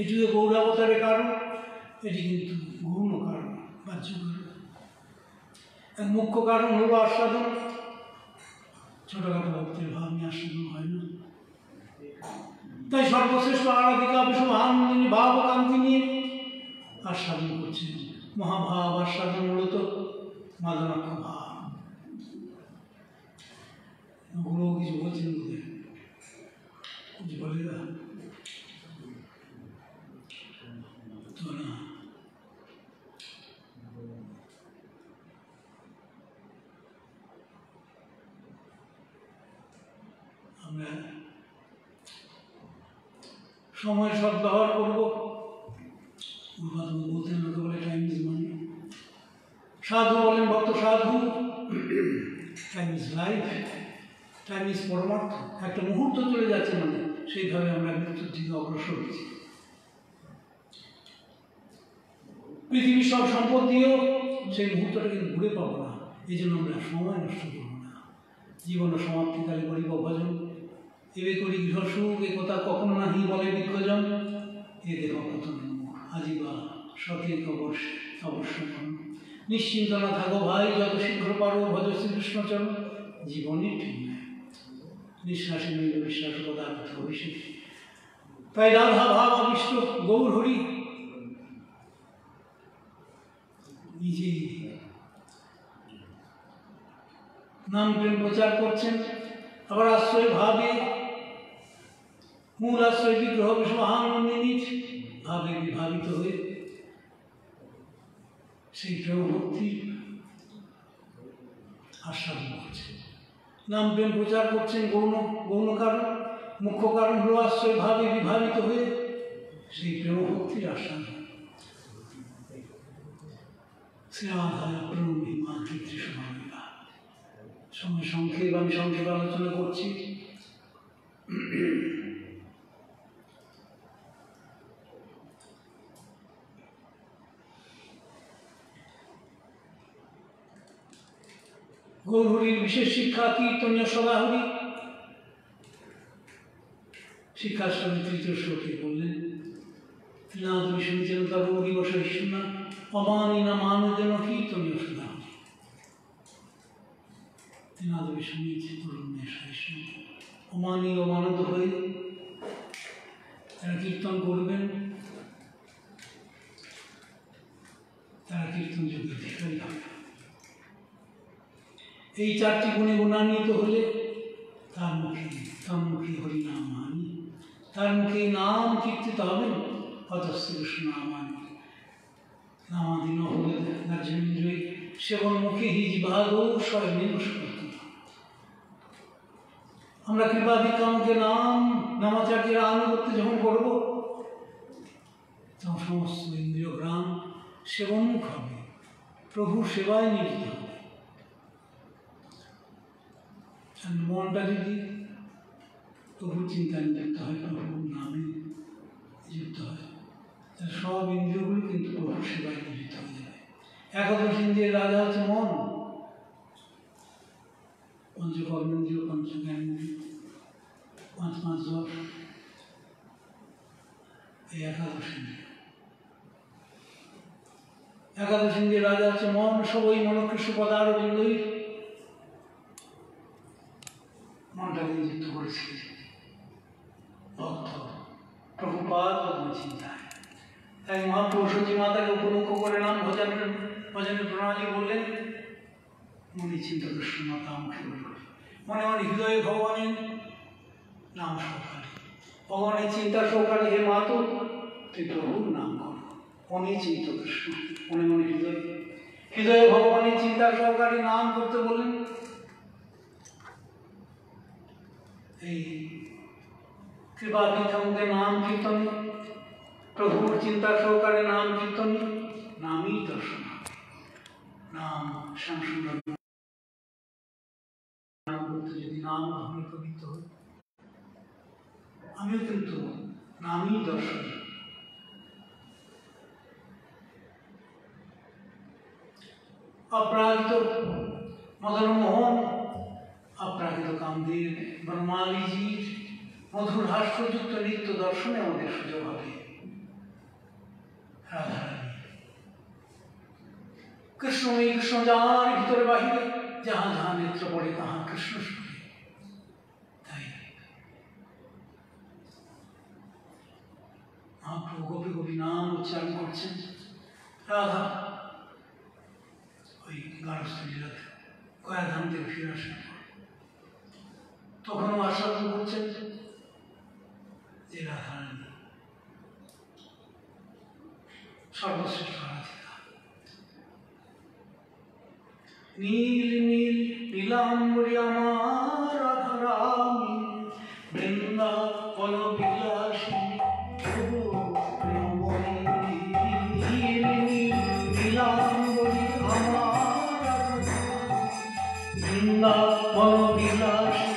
এটি গৌরাবতারের কারণ, এটি কিন্তু গৌণ কারণ, বাহ্য কারণ। এক মুখ্য কারণ হলো আস্বাদন। ছোটখাটো ভক্তের ভাব নিয়ে আস্বাদন হয় না, তাই সর্বশ্রেষ্ঠ আরাধিকা বিশ্বভানন্দিনী ভাবকান্তি নিয়ে আস্বাদন করছে। মহাভাব আস্বাদন মূলত মাদনাক্ষ ভাব। গুরু কিছু বলছেন বোধহয়, কিছু বলে না তো না। আমরা সময় সদ্ব্যবহার করবো। বলতেন লোকে বলে টাইম ইজ মানি। সাধু বলেন ভক্ত সাধু, time is life, time is পরমার্থ। একটা মুহূর্ত চলে যাচ্ছে মানে সেইভাবে আমরা মৃত্যুর দিকে অগ্রসর হচ্ছি। পৃথিবীর সব সম্পদ দিয়েও সেই মুহূর্তটা কিন্তু ঘুরে পাবো না, এই জন্য আমরা সময় নষ্ট করবো না। জীবন সমাপ্তিকালে করিব ভজন, এবে করি গৃহসুখ এ কথা কখনো নাহি বলে বিক্ষজন। এ দেহ কথন আজিবা সঠিক অবশ্য নিশ্চিন্ত না থাকো ভাই, যত শীঘ্র পারো ভজ শ্রীকৃষ্ণচরণ। জীবনই ঠিক নয়, নিঃশ্বাসে নইল বিশ্বাস পদার্থ অভিষেক। তাই রাধা ভাব আবিষ্ট গৌর হরি নিজে নাম প্রেম প্রচার করছেন। আবার আশ্রয় ভাবে মূল আশ্রয় বিগ্রহ বিশ্বভানন্দিনী ভাবে বিভাবিত হয়ে সেই প্রেম ভক্তির আস্বাদন করছেন। নাম প্রেম প্রচার করছেন গৌণ কারণ, মুখ্য কারণ হল আশ্রয় ভাবে বিভাবিত হয়ে সেই প্রেম ভক্তির আস্বাদন। সময় সংক্ষেপ আমি সংক্ষেপে আলোচনা করছি। গৌরহরির বিশেষ শিক্ষা কীর্তনীয় সদাহরি। শিক্ষার সঙ্গে তৃতীয় শ্লোকে বললেন, ত্রিনাথ শুনেছেন তার অরিবশ হিসুনা অমানি না মানুজন কীর্তনীয় সদাহরি। ত্রিনাথ শুনেছে তরুণের সহিষ্ণু অমানি অমানত হয়ে তারা কীর্তন করবেন, তারা কীর্তন যোগ্য অধিকারী হবে। এই চারটি গুণে গুণান্বিত হলে তার মুখে হরিনাম হানি, তার মুখে নাম কীর্তিত হবেন। অতশ্রী কৃষ্ণ নামানি নামাদিন হলে গার্জেন্দ্রী সেবন মুখে হি জিভাগো স্বয়ং স্মৃতি। আমরা কৃপাধিকামকে নামাচার্যের আনুগত্য যখন করব, তখন সমস্ত ইন্দ্রিয় গ্রাম সেবনমুখ হবে, প্রভুর সেবায় নিয়োজিত হবে। মনটা যদি প্রভুর চিন্তায় নিযুক্ত হয়, প্রভুর নামে নিযুক্ত হয়, তাহলে সব ইন্দ্রিয়গুলো কিন্তু প্রভুর সেবায় নিয়োজিত হয়ে যাবে। একাদশ ইন্দ্রিয়ের রাজা হচ্ছে মন, পঞ্চকর্মেন্দ্রিয়, পঞ্চজ্ঞানেন্দ্রিয়, পাঁচ দশ, এই একাদশ ইন্দ্রিয়। একাদশ ইন্দ্রিয়ের রাজা হচ্ছে মন। সবই মনকৃষ্ণ পদারবিন্দই মনটাকে নিযুক্ত করেছে ভক্ত প্রভুপাদ চিন্তায়। তাই মহাপ্রভু সতী মাতাকে উপলক্ষ করে নাম ভজনের প্রণালী বললেন, মনে চিন্তা কৃষ্ণ মাতা মুখে বলি, মনে মনে হৃদয়ে ভগবানের নাম সহকারে, ভগবানের চিন্তা সহকারে হে মাতো তুই প্রভুর নাম কর। মনে চিন্ত কৃষ্ণ, মনে মনে হৃদয়ে ভগবানের চিন্তা সহকারে নাম করতে বললেন। এই কৃপাভিক্ষমকে নাম কীর্তন, প্রভুর চিন্তা সহকারে নাম কীর্তন, নামই দর্শন। নাম শ্যামসুন্দর নাম করতে যদি নাম ধরে পবিত্র হই, আমিও কিন্তু নামই দর্শন। অপ্রাকৃত মদনমোহন, অপ্রাকৃত কামদেব, ব্রহ্মালীজির মধুর হাস্যযুক্ত নিত্য দর্শনে আমাদের সুযোগ হবে। রাধারানী কৃষ্ণময়ী, কৃষ্ণ যার ভিতরে বাহিরে, যাহা যাহা নেত্র পড়ে তাহা কৃষ্ণ সুরে। তাই মহাপ্রভু গোপী গোপী নাম উচ্চারণ করছেন। রাধা ওই গারস্থলীলাতে গয়াধাম থেকে ফিরে আসার পর তখনও আস্বাদন করছেন যে রাধারানী সর্বশ্রেষ্ঠ রাধিকা। নীল নীল নীলাম্বরী আমার রাধারানী, বৃন্দাবন বিলাসী নীল নীল নীলাম্বরী আমার রাধারানী, বৃন্দাবন বিলাসী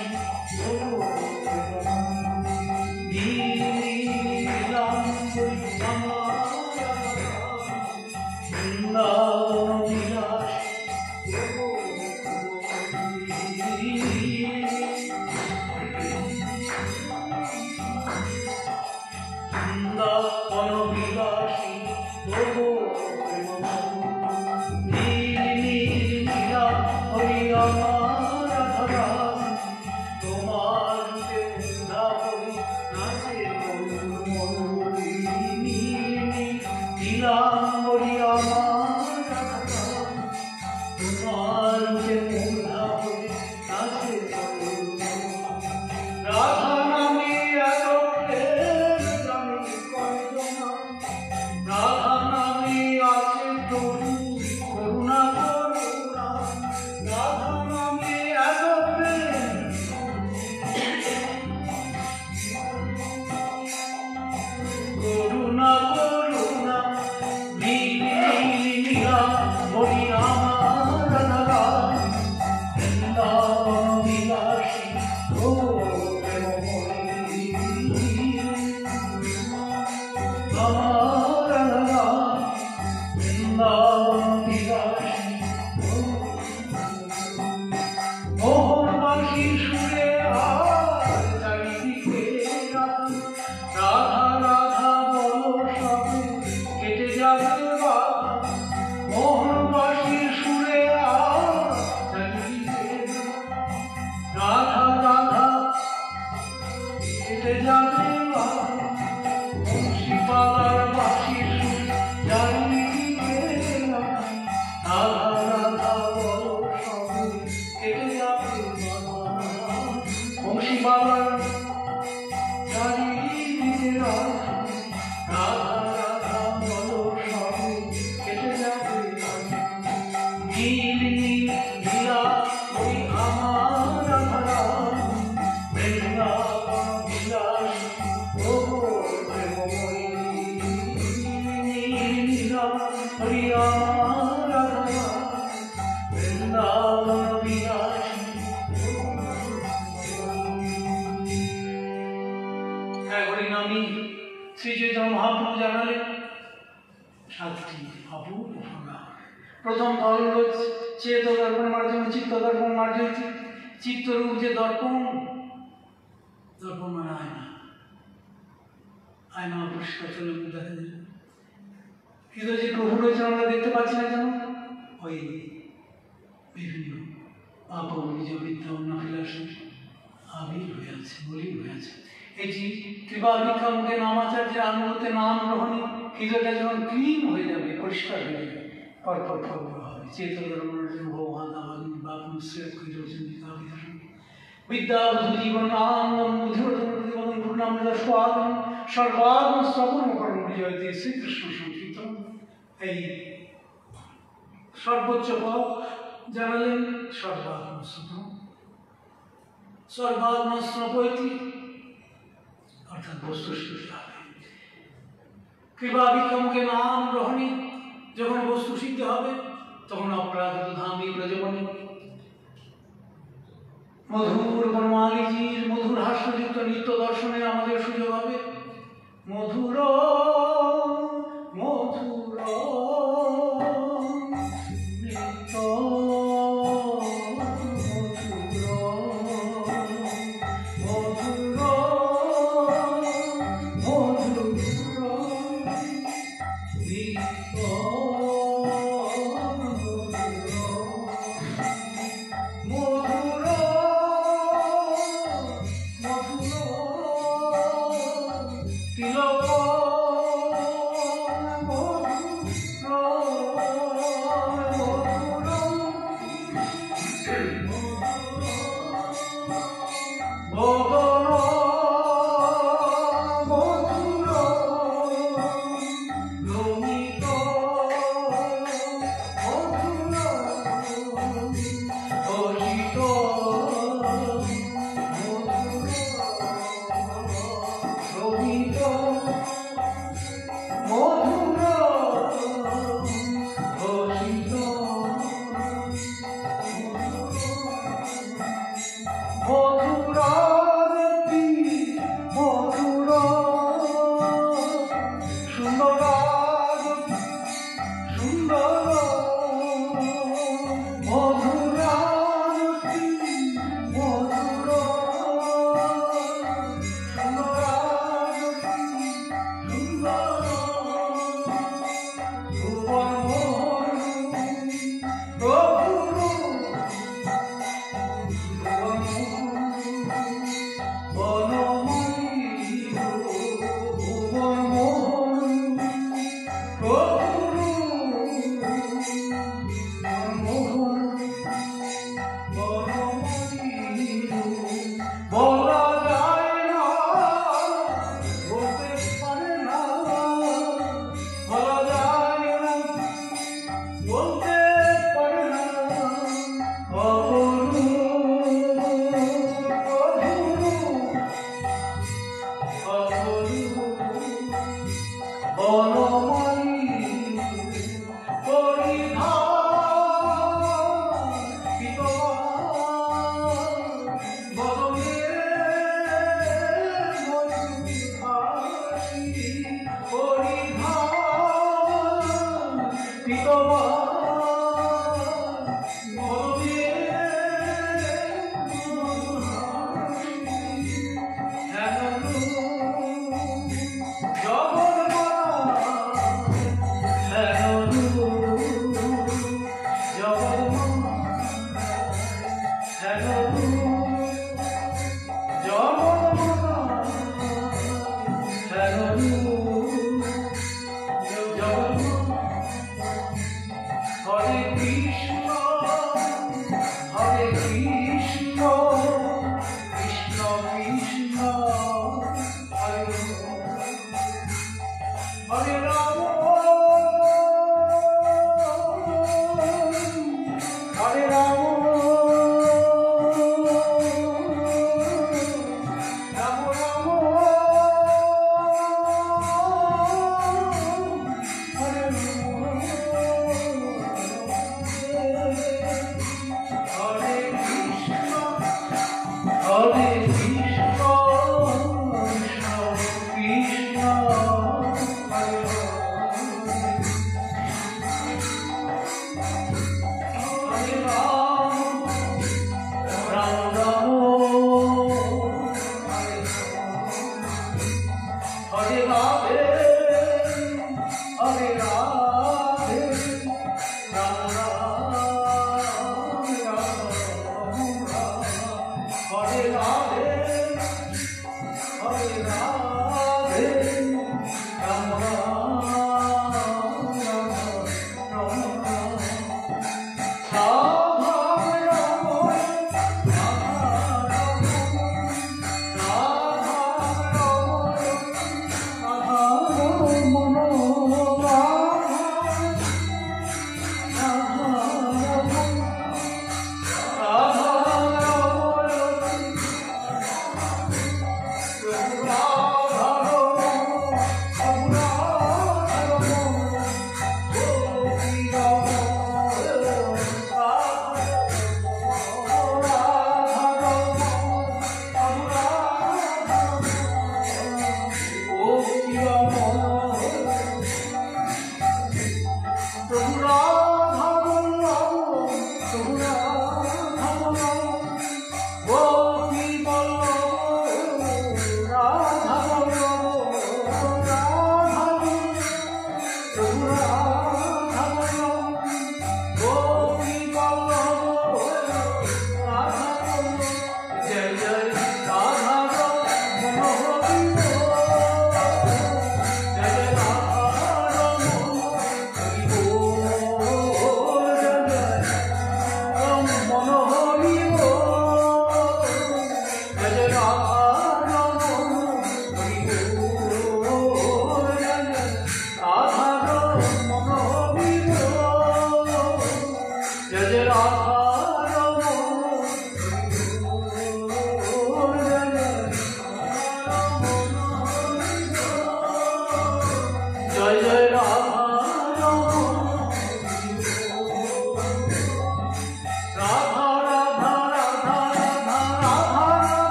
শ্রী চৈতন্য মহাপ্রভু জানালেন 7টি অপূর্ব প্রণাম। প্রথম দল হল চেত দর্পণ মার্জন, চিত্ত দর্পণ মার্জন। চিত্তরূপ যে দর্পণ, দর্পণ মানে আয়না, আয়না পরিষ্কার চলে দেখা যায়। কিন্তু যে প্রভু রয়েছে আমরা দেখতে পাচ্ছি না কেন? ওই বিভিন্ন পাপবীজ বিদ্যা অন্যাভিলাষী আবির হয়ে আছে, মলিন হয়ে আছে। এটি কৃপা ভিক্ষা মুখে নামাচার্যের আনুগত্যে নাম গ্রহণে হৃদয়টা যখন ক্লিন হয়ে যাবে, পরিষ্কার হয়ে যাবে, পরপর ফলগুলো হবে। চেতন ভগবান বাপন বিদ্যা জীবন আনন্দম বুদ্ধিবর্ধন গুরুনামৃত স্বাদন সর্বাত্ম স্তবন করণ বিজয়তে শ্রীকৃষ্ণ সংকীর্তন। এই সর্বোচ্চ পদ জানালেন সর্বাত্ম স্তবন, সর্বাত্ম স্নপৈতি, অর্থাৎ বস্তু সিদ্ধি হবে। কৃপা ভিক্ষামুখে নাম গ্রহণে যখন বস্তু সিদ্ধি হবে, তখন অপরাধিত ধামী ব্রজবনে মধুর বনমালীজির মধুর হাস্যযুক্ত নিত্য দর্শনে আমাদের সুযোগ হবে। মধুর মধুর নিত্য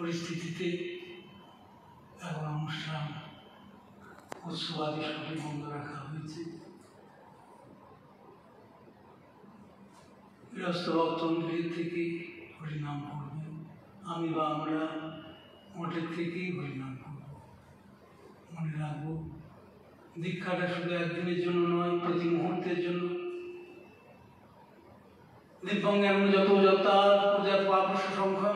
পরিস্থিতিতে এখন অনুষ্ঠান উৎসবাদী সবই বন্ধ রাখা হয়েছে। গৃহস্থ ভক্তমন্দির থেকে হরিনাম করবে, আমি বা আমরা মঠের থেকেই হরিনাম করব। মনে রাখবো, দীক্ষাটা শুধু একদিনের জন্য নয়, প্রতি মুহূর্তের জন্য। দিব্যজ্ঞান যত যত্তার পূজার পাপস্য সংখ্যা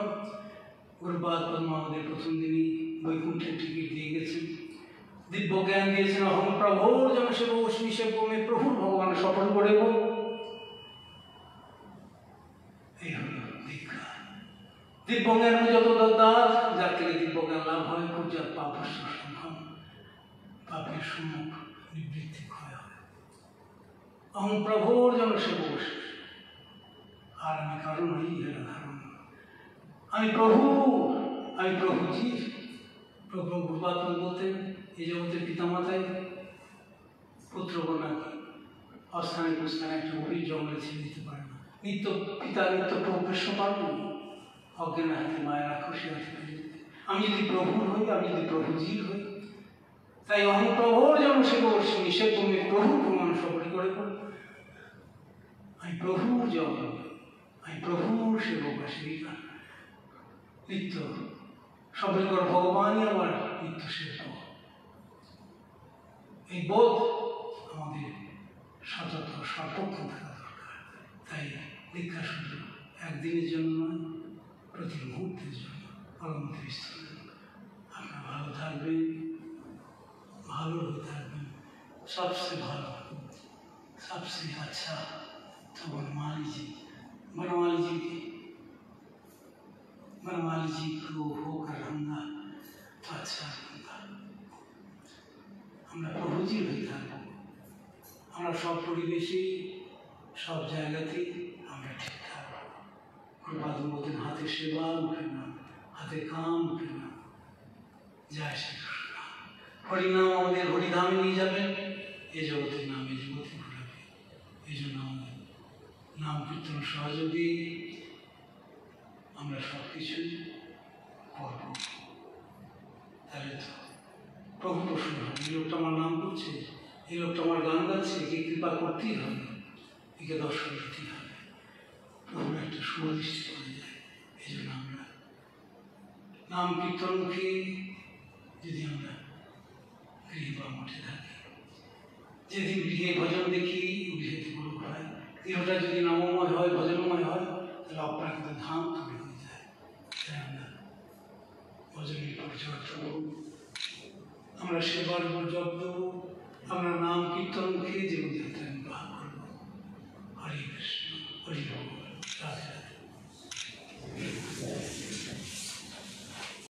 গুরুপাদ পদ্মা আমাদের প্রথম দিনই বৈকুণ্ঠের টিকিট দিয়ে গেছেন। দিব্য জ্ঞান দিয়েছেন, অহং প্রভুর যেন সেব শ্রীসেবমে প্রভুর ভগবান সফল করেব। এই হল দীক্ষা। দিব্য জ্ঞান যত দরদার, যার থেকে দিব্য জ্ঞান লাভ হয়, পূজার পাপস্য সংখ্যা, পাপের সম্মুখ নিবৃত্তি ক্ষয় হয়। অহং প্রভুর যেন সেব, আর আমি কারণ হই এর ধারণ। আমি প্রভু, আমি প্রভুজি। প্রভু গুরুপাদ বলতেন, এই জগতের পিতামাতায় পুত্রকন্যাকে অস্থানে প্রস্থানে একটা গভীর জঙ্গলে ছেড়ে দিতে পারে না। নিত্য পিতা নিত্য প্রভু কৃষ্ণ পারবেন অজ্ঞান হাতে মায়ের আক্রোশী হাতে ফেলে দিতে। আমি যদি প্রভুর হই, আমি যদি প্রভুজির হই, তাই অহং প্রভুর যেন সে নিষেধ ভূমি প্রভুর প্রমাণ সফল করে করব। আমি প্রভুর জগৎ, আমি প্রভুর সেবক বা সেবিকা, নিত্য সবরিকর ভগবানই আমার নিত্য সেবক। এই বোধ আমাদের সতত সর্বক্ষণ থাকা দরকার। তাই দীক্ষা শুধু একদিনের জন্য নয়, প্রতি মুহূর্তের জন্য পরমতি স্থলে। আপনারা ভালো থাকবেন, ভালো হয়ে থাকবেন, সবচেয়ে ভালো, সবচেয়ে আচ্ছা তো बनमाली जी को होकर रहूंगा तो अच्छा रहूंगा। আমরা প্রভুজির হয়ে থাকবো। আমরা সব পরিবেশে, সব জায়গাতেই আমরা ঠিক থাকবো। গুরুপাদ বলতেন, হাতে সেবা মুখে নাম, হাতে কাম মুখে নাম, জয় শ্রীকৃষ্ণ। হরিনাম আমাদের হরিধামে নিয়ে যাবেন, এ জগতের নাম এ জগতে ঘুরাবে। এই জন্য আমাদের নাম কীর্তন সহযোগী আমরা সব কিছুই করব। তাহলে তো প্রভু প্রসন্ন হবে। এই লোকটা আমার নাম করছে, এই লোকটা আমার গান গাচ্ছে, একে কৃপা করতেই হবে, একে দর্শন দিতেই হবে। প্রভুর একটা সুদৃষ্টি করে যায়। এই জন্য আমরা নাম কীর্তনমুখী যদি আমরা গৃহে বা মঠে থাকি, যেদিন গৃহে ভজন দেখি গৃহেতে পুরো হয়, গৃহটা যদি নামময় হয় ভজনময় হয় তাহলে অপ্রাকৃত ধাম তৈরি হয়ে যায়। তাই আমরা ভজনের পরিচর্যা করব, আমরা সেবার জপ দেব, আমরা নাম কীর্তনমুখী জীবনযাত্রা নির্বাহ করব। হরে কৃষ্ণ, হরি বল।